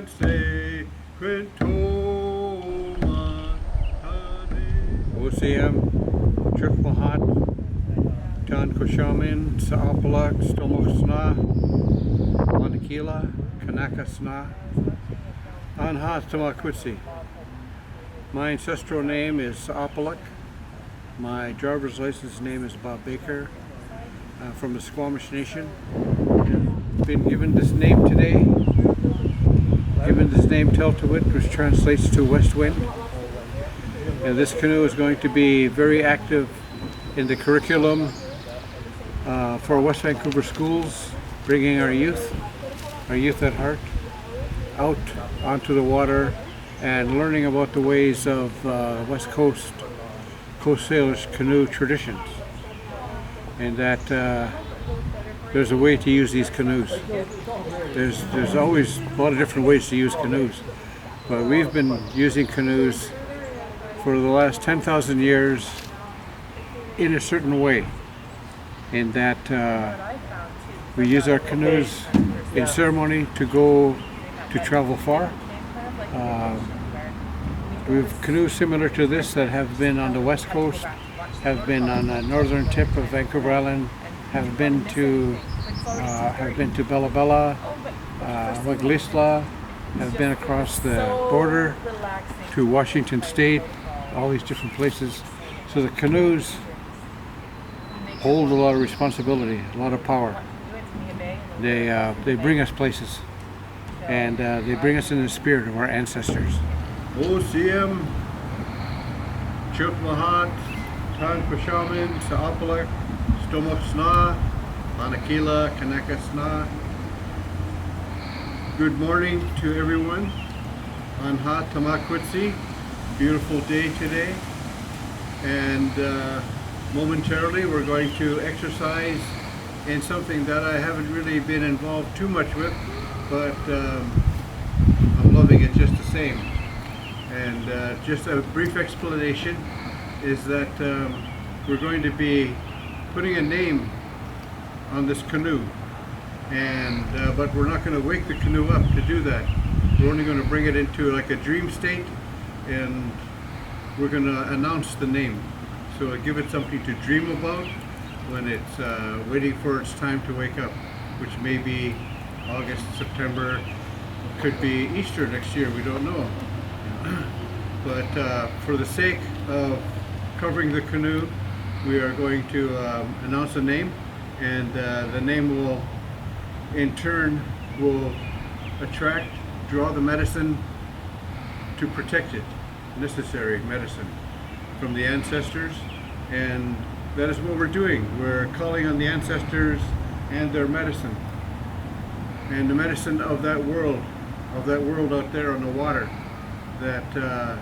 se quintoma OCM Chukmahat Tan Koshamin Saapalak Stomoksna Manakila Kanakasna Anhat Tamakwitsi. My ancestral name is Saapalak. My driver's license name is Bob Baker, from the Squamish Nation. Been given this name today, given this name Tiwet, which translates to west wind. And this canoe is going to be very active in the curriculum for West Vancouver schools, bringing our youth at heart, out onto the water and learning about the ways of West Coast sailors' canoe traditions, and that there's a way to use these canoes. There's always a lot of different ways to use canoes, but we've been using canoes for the last 10,000 years in a certain way, in that we use our canoes in ceremony to travel far. We have canoes similar to this that have been on the west coast, have been on the northern tip of Vancouver Island, have been to Bella Bella, Waglisla, have been across the border to Washington State, all these different places. So the canoes hold a lot of responsibility, a lot of power. They bring us places, and they bring us in the spirit of our ancestors. OCM Chukmahat Tan Koshamin Saapalak Stomoksna Manakila Kanakasna. Good morning to everyone on Hot Tamakwitsi. Beautiful day today, and momentarily we're going to exercise in something that I haven't really been involved too much with, but I'm loving it just the same. And just a brief explanation is that we're going to be putting a name on this canoe, and but we're not going to wake the canoe up to do that. We're only going to bring it into like a dream state, and we're going to announce the name. So give it something to dream about when it's waiting for its time to wake up, which may be August, September, could be Easter next year, we don't know. But for the sake of covering the canoe, we are going to announce a name, and the name will in turn draw the medicine to protect it, necessary medicine from the ancestors. And that is what we're doing. We're calling on the ancestors and their medicine, and the medicine of that world out there on the water, that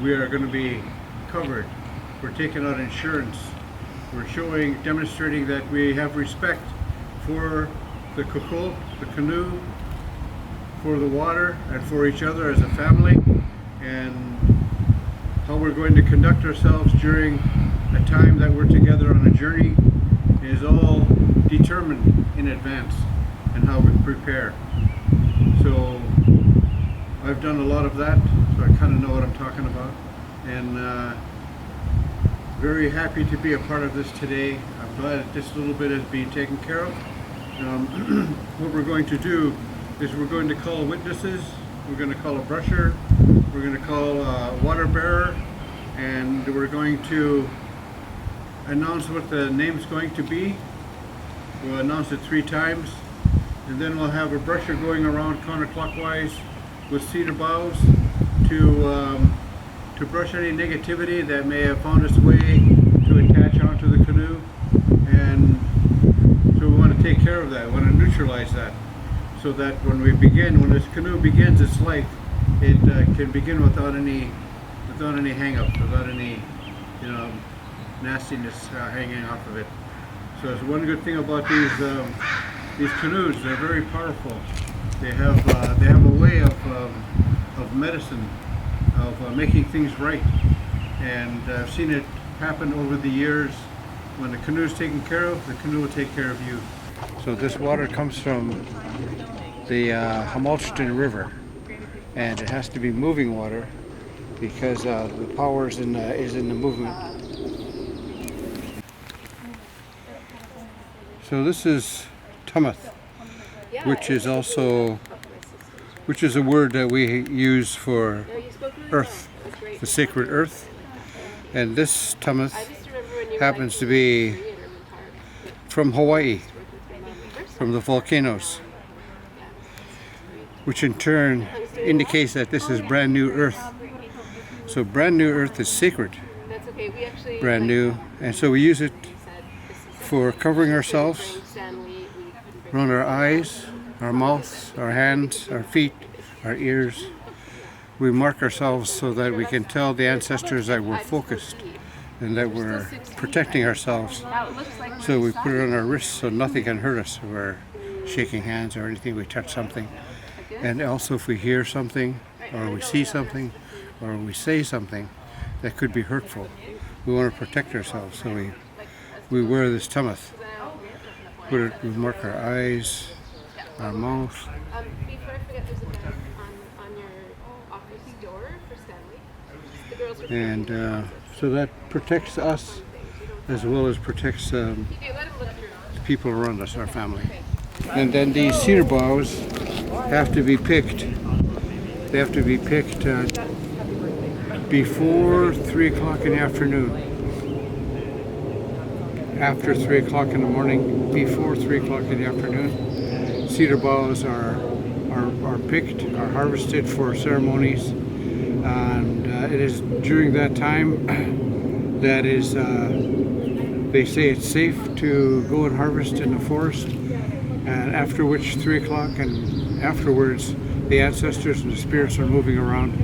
we are going to be covered. We're taking out insurance. We're demonstrating that we have respect for the canoe, for the water, and for each other as a family, and how we're going to conduct ourselves during a time that we're together on a journey is all determined in advance, and how we prepare. So I've done a lot of that, so I kind of know what I'm talking about, and very happy to be a part of this today. I'm glad that this little bit is being taken care of. What we're going to do is we're going to call witnesses, we're going to call a brusher, we're going to call a water bearer, and we're going to announce what the name's going to be. We'll announce it 3 times, and then we'll have a brusher going around counterclockwise with cedar boughs to brush any negativity that may have found its way to attach onto the canoe. And so we want to take care of that. We want to neutralize that, so that when this canoe begins its life, it can begin without any hang-ups, without any nastiness hanging off of it. So it's one good thing about these canoes. They're very powerful. They have a way of medicine, of making things right, and I've seen it happen over the years. When the canoe is taken care of, the canoe will take care of you. So this water comes from the Hamilton River, and it has to be moving water because the power is in the movement. So this is Tiwet, which is a word that we use for earth, the sacred earth. And this Tiwet happens to be from Hawaii, from the volcanoes, which in turn indicates that this is brand new earth. So brand new earth is sacred, brand new, and so we use it for covering ourselves, around our eyes, our mouths, our hands, our feet, our ears. We mark ourselves so that we can tell the ancestors that we're focused and that we're protecting ourselves. So we put it on our wrists so nothing can hurt us if we're shaking hands or anything, we touch something. And also if we hear something, or we see something, or we say something that could be hurtful, we want to protect ourselves. So we wear this Tiwet. We mark our eyes, our mouth. Before I forget, there's a bag on your office door for Stanley. The girls are And so that protects us as well as protects the people around us, our family. And then these cedar boughs have to be picked. They have to be picked before 3 o'clock in the afternoon. After 3 o'clock in the morning, before 3 o'clock in the afternoon, cedar boughs are picked, are harvested for ceremonies, and it is during that time that is, they say it's safe to go and harvest in the forest, and after which 3 o'clock and afterwards the ancestors and the spirits are moving around,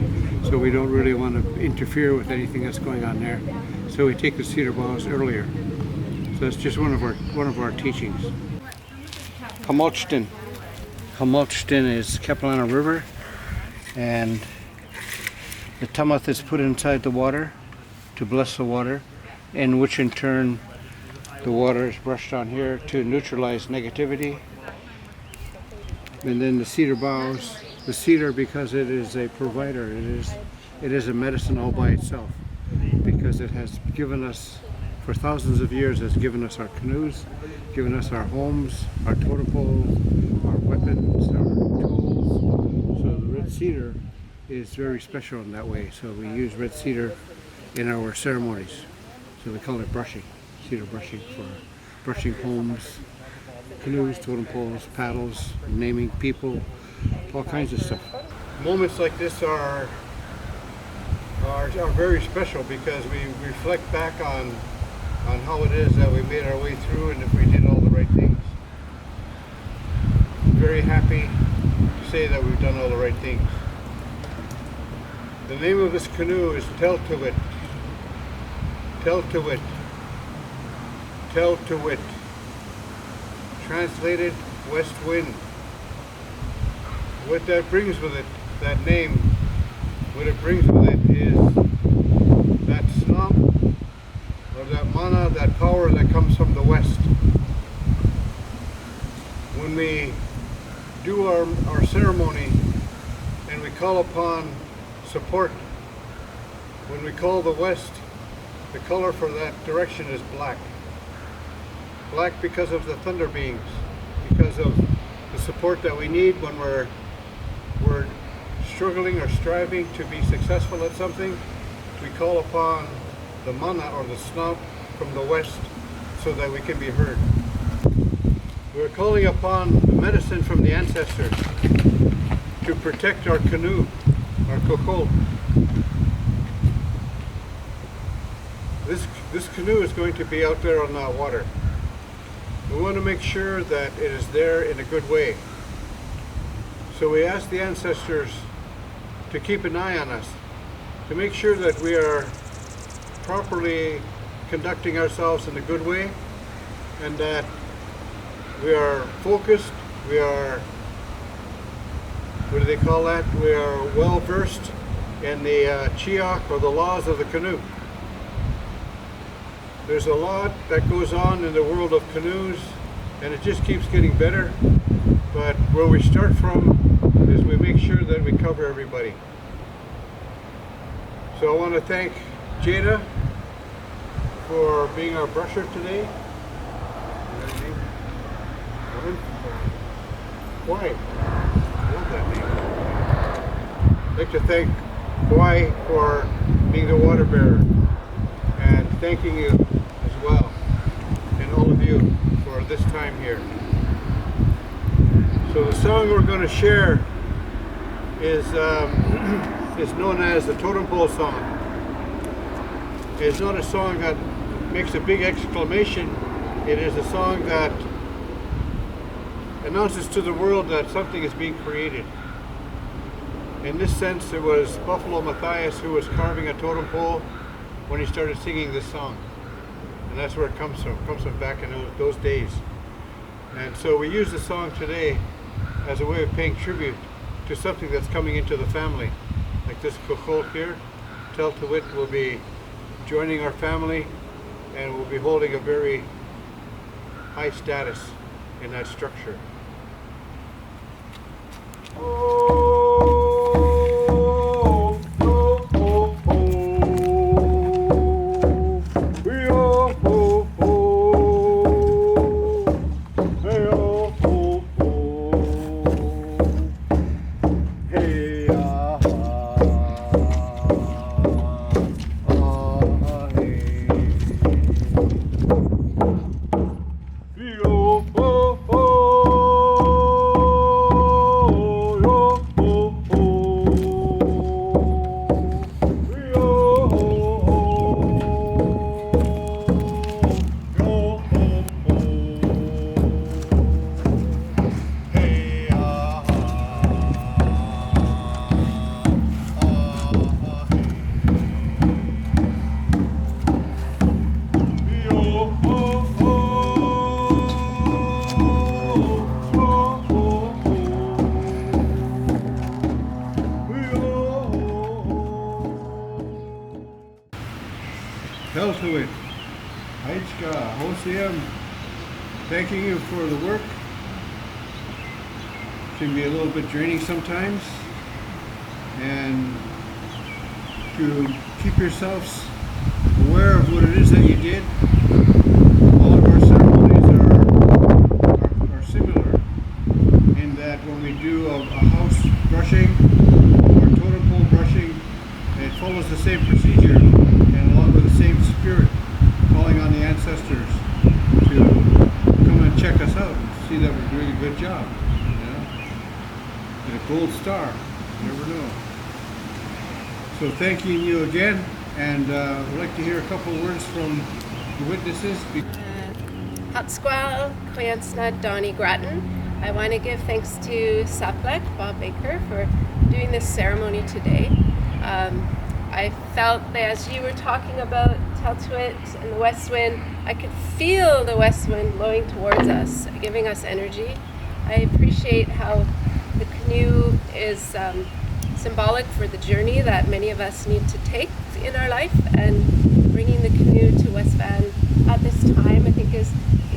so we don't really want to interfere with anything that's going on there. So we take the cedar boughs earlier. So that's just one of our teachings. Hamilton is kept on a river, and the Tiwet is put inside the water to bless the water, in which in turn the water is brushed on here to neutralize negativity. And then the cedar boughs, the cedar, because it is a provider, it is a medicine all by itself, because it has given us, for thousands of years, has given us our canoes, given us our homes, our totem poles, our weapons, our tools. So the red cedar is very special in that way. So we use red cedar in our ceremonies. So we call it brushing, cedar brushing, for brushing homes, canoes, totem poles, paddles, naming people, all kinds of stuff. Moments like this are very special because we reflect back on how it is that we made our way through and if we did all the right things. I'm very happy to say that we've done all the right things. The name of this canoe is Tiwet. Tiwet. Tiwet. Translated west wind. What that brings with it, that name, what it brings with it is that snap, or that mana, that power that comes from the west. When we do our ceremony and we call upon support, when we call the west, the color for that direction is black. Black because of the thunder beings, because of the support that we need when we're struggling or striving to be successful at something. We call upon the mana or the snap from the west so that we can be heard. We're calling upon the medicine from the ancestors to protect our canoe, our kokol. This canoe is going to be out there on that water. We want to make sure that it is there in a good way. So we ask the ancestors to keep an eye on us, to make sure that we are properly conducting ourselves in a good way, and that we are focused, we are, what do they call that? We are well versed in the chiak, or the laws of the canoe. There's a lot that goes on in the world of canoes, and it just keeps getting better. but where we start from is we make sure that we cover everybody. So I want to thank Jada for being our brusher today. Why? I love that name. I'd like to thank Why for being the water bearer, and thanking you as well, and all of you for this time here. So the song we're going to share is known as the Totem Pole Song. It's not a song that makes a big exclamation. It is a song that announces to the world that something is being created. In this sense, it was Buffalo Matthias who was carving a totem pole when he started singing this song. And that's where it comes from. It comes from back in those days. And so we use the song today as a way of paying tribute to something that's coming into the family. Like this Kuchol here, Tiwet will be joining our family and will be holding a very high status in that structure. Tiwet, Aichka, Hosiem, thanking you for the work. It can be a little bit draining sometimes, and to keep yourselves aware of what it is that you did. All of our ceremonies are similar in that when we do a house brushing or totem pole brushing, it follows the same procedure and along with the same spirit, calling on the ancestors to come and check us out and see that we're doing a good job. You know? And a gold star, you never know. So thanking you again, and we'd like to hear a couple words from the witnesses. Hatsqual, Koyansna, Donnie Grattan. I want to give thanks to Saplek, Bob Baker, for doing this ceremony today. I felt that as you were talking about Tiwet and the west wind, I could feel the west wind blowing towards us, giving us energy. I appreciate how the canoe is symbolic for the journey that many of us need to take in our life, and bringing the canoe to West Van at this time I think is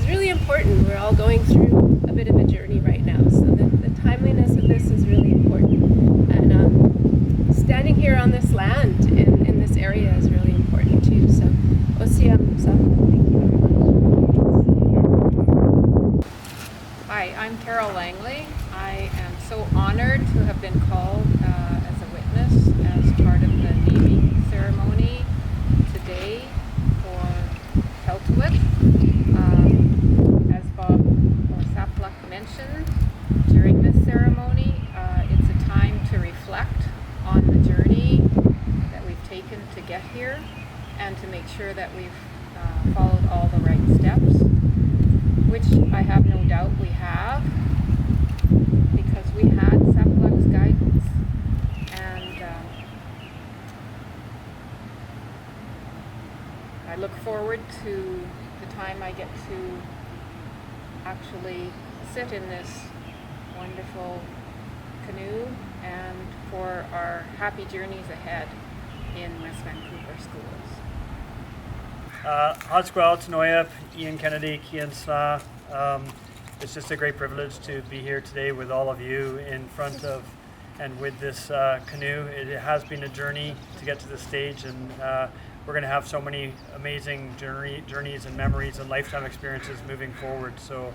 really important. We're all going through a bit of a journey right now, so the timeliness of this is really important, and standing here on this land in this area is really important too. So Osiam, thank you very much. Hi, I'm Carol Langley. I am so honored to have been called as a witness as part of the naming ceremony today for Tiwet. As Bob or Saplak mentioned, during this ceremony, it's a time to reflect on the journey that we've taken to get here and to make sure that we've followed all the right steps, which I have no doubt we have, because we had Saplak's guidance, and I look forward to the time I get to actually sit in this wonderful canoe and for our happy journeys ahead in West Vancouver schools. Hatsqual, Tanoe, Ian Kennedy, Kian Sla. It's just a great privilege to be here today with all of you in front of and with this canoe. It has been a journey to get to this stage, and we're going to have so many amazing journeys and memories and lifetime experiences moving forward. So,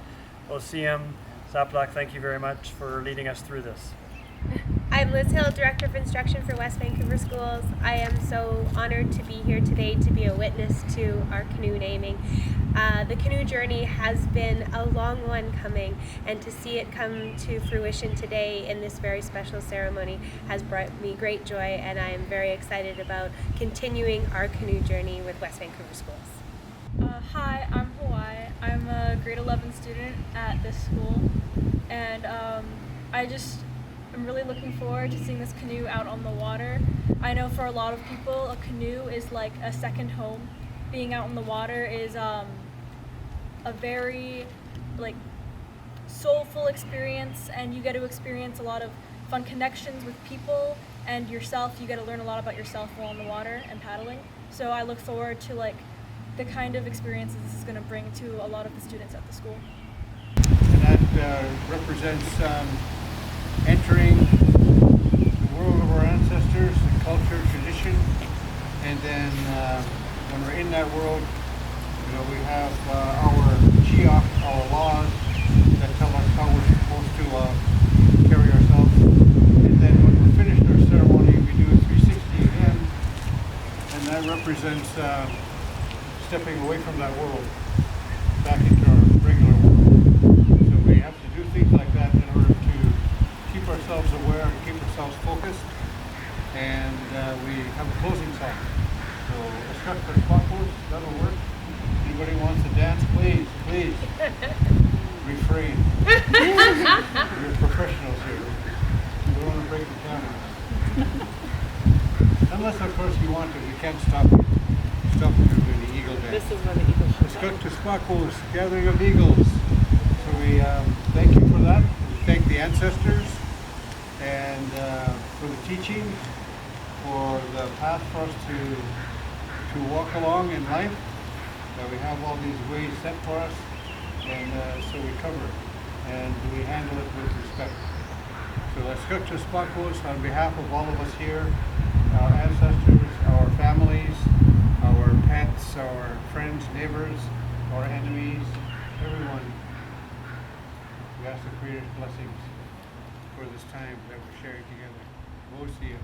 Osiam, Saplak, thank you very much for leading us through this. I'm Liz Hill, Director of Instruction for West Vancouver Schools. I am so honored to be here today to be a witness to our canoe naming. The canoe journey has been a long one coming, and to see it come to fruition today in this very special ceremony has brought me great joy, and I am very excited about continuing our canoe journey with West Vancouver Schools. Hi, I'm Hawaii. I'm a grade 11 student at this school, and I'm really looking forward to seeing this canoe out on the water. I know for a lot of people, a canoe is like a second home. Being out on the water is a very soulful experience, and you get to experience a lot of fun connections with people and yourself. You get to learn a lot about yourself while on the water and paddling. So I look forward to the kind of experiences this is going to bring to a lot of the students at the school. And that represents entering the world of our ancestors, the culture, tradition, and then when we're in that world, we have our chiak, our laws that tell us how we're supposed to carry ourselves. And then when we're finished our ceremony, we do a 360 again, and that represents stepping away from that world back into our regular world. So we have to do things like that in order to keep ourselves aware and keep ourselves focused. And we have a closing song. So let's cut the sparkles, that'll work. Anybody wants to dance, please refrain. We're professionals here. We don't want to break the camera. Unless of course you want to, we can't stop you. Stop you from doing the eagle dance. This is when the eagle Let's cut to sparkles, gathering of eagles. So we thank you for that. We thank the ancestors and for the teaching, for the path for us to walk along in life. That we have all these ways set for us, and so we cover it and we handle it with respect. So let's cut to sparkles on behalf of all of us here, our ancestors, our families, our pets, our friends, neighbors, our enemies, everyone. We ask the Creator's blessings for this time that we're sharing together. We'll see you.